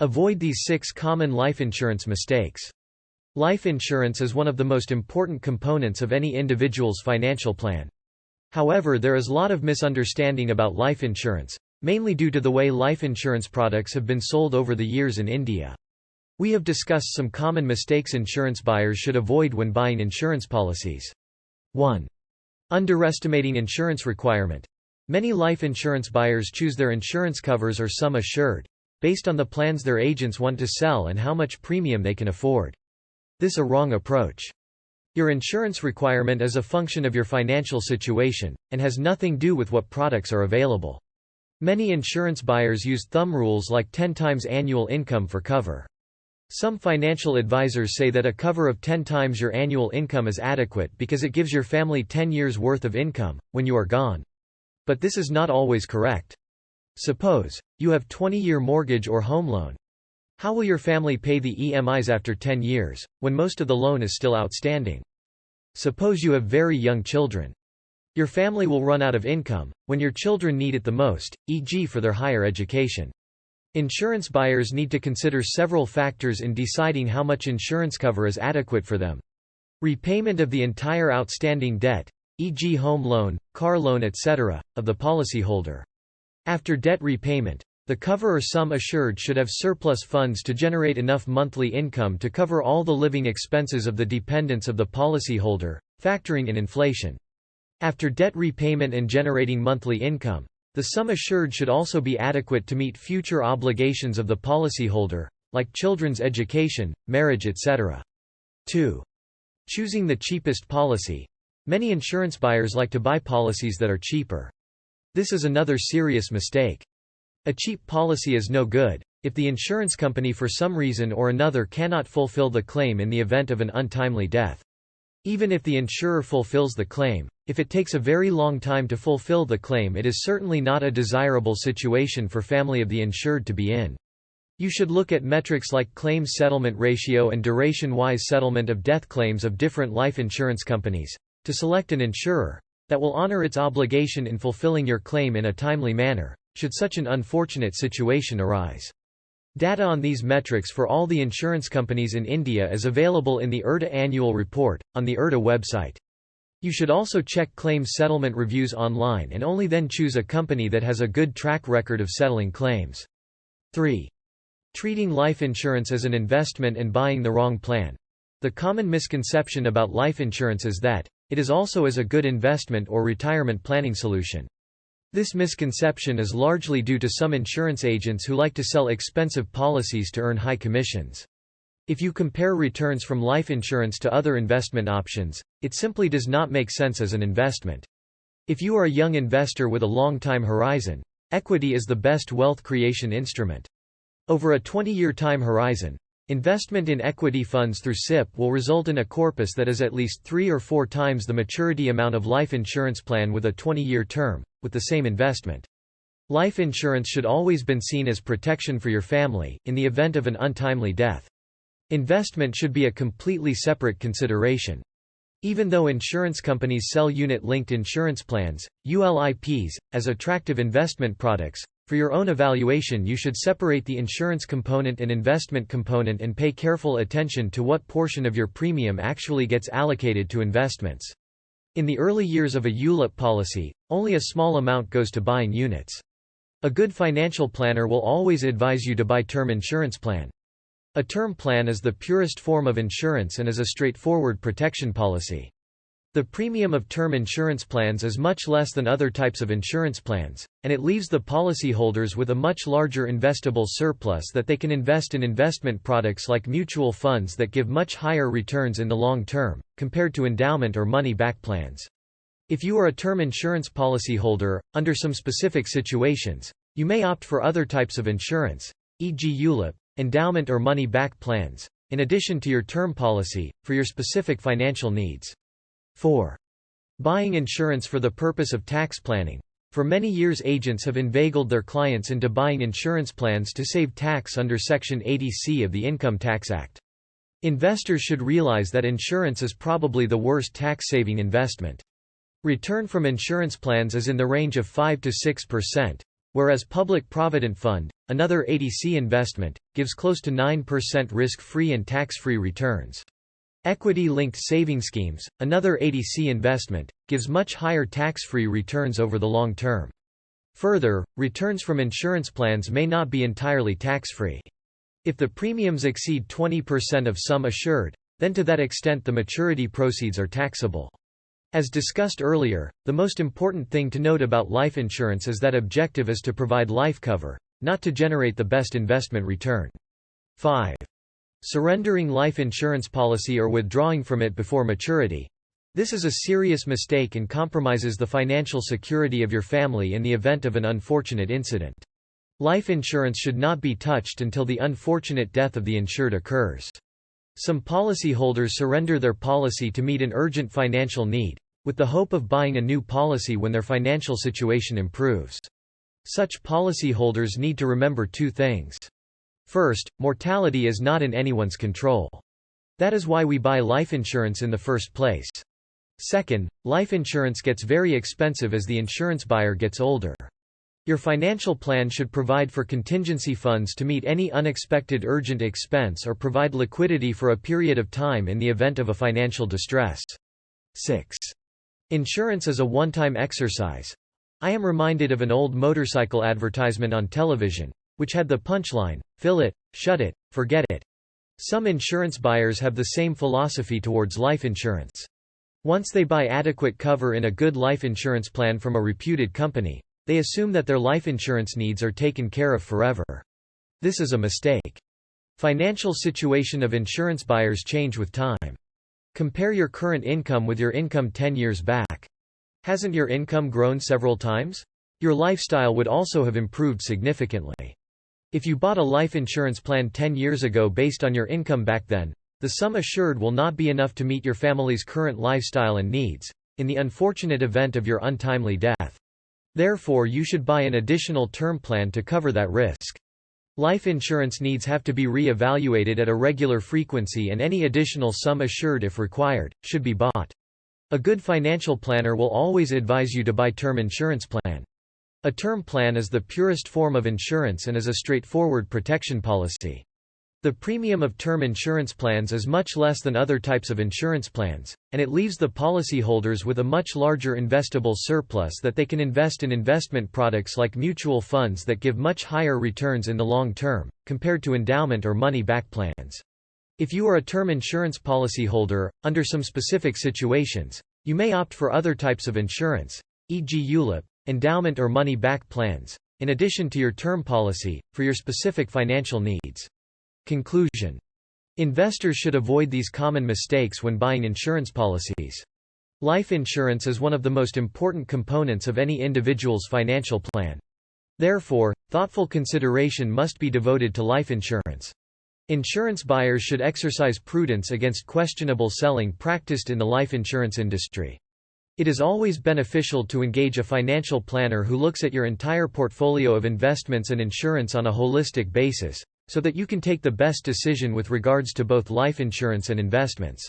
Avoid these 6 common life insurance mistakes. Life insurance is one of the most important components of any individual's financial plan. However, there is a lot of misunderstanding about life insurance, mainly due to the way life insurance products have been sold over the years in India. We have discussed some common mistakes insurance buyers should avoid when buying insurance policies. 1. Underestimating insurance requirement. Many life insurance buyers choose their insurance covers or sum assured based on the plans their agents want to sell and how much premium they can afford. This is a wrong approach. Your insurance requirement is a function of your financial situation, and has nothing to do with what products are available. Many insurance buyers use thumb rules like 10 times annual income for cover. Some financial advisors say that a cover of 10 times your annual income is adequate because it gives your family 10 years' worth of income when you are gone. But this is not always correct. Suppose you have 20-year mortgage or home loan. How will your family pay the EMIs after 10 years, when most of the loan is still outstanding? Suppose you have very young children. Your family will run out of income when your children need it the most, e.g. for their higher education. Insurance buyers need to consider several factors in deciding how much insurance cover is adequate for them. Repayment of the entire outstanding debt, e.g. home loan, car loan etc., of the policyholder. After debt repayment, the cover or sum assured should have surplus funds to generate enough monthly income to cover all the living expenses of the dependents of the policyholder, factoring in inflation. After debt repayment and generating monthly income, the sum assured should also be adequate to meet future obligations of the policyholder, like children's education, marriage etc. 2. Choosing the cheapest policy. Many insurance buyers like to buy policies that are cheaper. This is another serious mistake. A cheap policy is no good if the insurance company for some reason or another cannot fulfill the claim in the event of an untimely death. Even if the insurer fulfills the claim, if it takes a very long time to fulfill the claim, it is certainly not a desirable situation for family of the insured to be in. You should look at metrics like claims settlement ratio and duration-wise settlement of death claims of different life insurance companies, to select an insurer that will honor its obligation in fulfilling your claim in a timely manner, should such an unfortunate situation arise. Data on these metrics for all the insurance companies in India is available in the IRDA annual report, on the IRDA website. You should also check claims settlement reviews online and only then choose a company that has a good track record of settling claims. 3. Treating life insurance as an investment and buying the wrong plan. The common misconception about life insurance is that it is also as a good investment or retirement planning solution. This misconception is largely due to some insurance agents who like to sell expensive policies to earn high commissions. If you compare returns from life insurance to other investment options, it simply does not make sense as an investment. If you are a young investor with a long time horizon, equity is the best wealth creation instrument. Over a 20-year time horizon, investment in equity funds through SIP will result in a corpus that is at least 3 or 4 times the maturity amount of life insurance plan with a 20-year term, with the same investment. Life insurance should always be seen as protection for your family, in the event of an untimely death. Investment should be a completely separate consideration. Even though insurance companies sell unit-linked insurance plans, ULIPs, as attractive investment products, for your own evaluation you should separate the insurance component and investment component and pay careful attention to what portion of your premium actually gets allocated to investments. In the early years of a ULIP policy, only a small amount goes to buying units. A good financial planner will always advise you to buy term insurance plan. A term plan is the purest form of insurance and is a straightforward protection policy. The premium of term insurance plans is much less than other types of insurance plans, and it leaves the policyholders with a much larger investable surplus that they can invest in investment products like mutual funds that give much higher returns in the long term, compared to endowment or money-back plans. If you are a term insurance policyholder, under some specific situations, you may opt for other types of insurance, e.g. ULIP, endowment or money-back plans, in addition to your term policy, for your specific financial needs. 4. Buying insurance for the purpose of tax planning. For many years agents have inveigled their clients into buying insurance plans to save tax under Section 80C of the Income Tax Act. Investors should realize that insurance is probably the worst tax-saving investment. Return from insurance plans is in the range of 5 to 6%, whereas Public Provident Fund, another 80C investment, gives close to 9% risk-free and tax-free returns. Equity-linked saving schemes, another 80C investment, gives much higher tax-free returns over the long term. Further, returns from insurance plans may not be entirely tax-free. If the premiums exceed 20% of sum assured, then to that extent the maturity proceeds are taxable. As discussed earlier, the most important thing to note about life insurance is that objective is to provide life cover, not to generate the best investment return. 5. Surrendering life insurance policy or withdrawing from it before maturity. This is a serious mistake and compromises the financial security of your family in the event of an unfortunate incident. Life insurance should not be touched until the unfortunate death of the insured occurs. Some policyholders surrender their policy to meet an urgent financial need, with the hope of buying a new policy when their financial situation improves. Such policyholders need to remember two things. First, mortality is not in anyone's control. That is why we buy life insurance in the first place. Second, life insurance gets very expensive as the insurance buyer gets older. Your financial plan should provide for contingency funds to meet any unexpected urgent expense or provide liquidity for a period of time in the event of a financial distress. 6. Insurance is a one-time exercise. I am reminded of an old motorcycle advertisement on television, which had the punchline, "Fill it, shut it, forget it." Some insurance buyers have the same philosophy towards life insurance. Once they buy adequate cover in a good life insurance plan from a reputed company, they assume that their life insurance needs are taken care of forever. This is a mistake. Financial situation of insurance buyers change with time. Compare your current income with your income 10 years back. Hasn't your income grown several times? Your lifestyle would also have improved significantly. If you bought a life insurance plan 10 years ago based on your income back then, the sum assured will not be enough to meet your family's current lifestyle and needs, in the unfortunate event of your untimely death. Therefore, you should buy an additional term plan to cover that risk. Life insurance needs have to be re-evaluated at a regular frequency, and any additional sum assured, if required, should be bought. A good financial planner will always advise you to buy term insurance plan. A term plan is the purest form of insurance and is a straightforward protection policy. The premium of term insurance plans is much less than other types of insurance plans, and it leaves the policyholders with a much larger investable surplus that they can invest in investment products like mutual funds that give much higher returns in the long term, compared to endowment or money-back plans. If you are a term insurance policyholder, under some specific situations, you may opt for other types of insurance, e.g. ULIP, endowment or money-back plans, in addition to your term policy, for your specific financial needs. Conclusion. Investors should avoid these common mistakes when buying insurance policies. Life insurance is one of the most important components of any individual's financial plan. Therefore, thoughtful consideration must be devoted to life insurance. Insurance buyers should exercise prudence against questionable selling practiced in the life insurance industry. It is always beneficial to engage a financial planner who looks at your entire portfolio of investments and insurance on a holistic basis, so that you can take the best decision with regards to both life insurance and investments.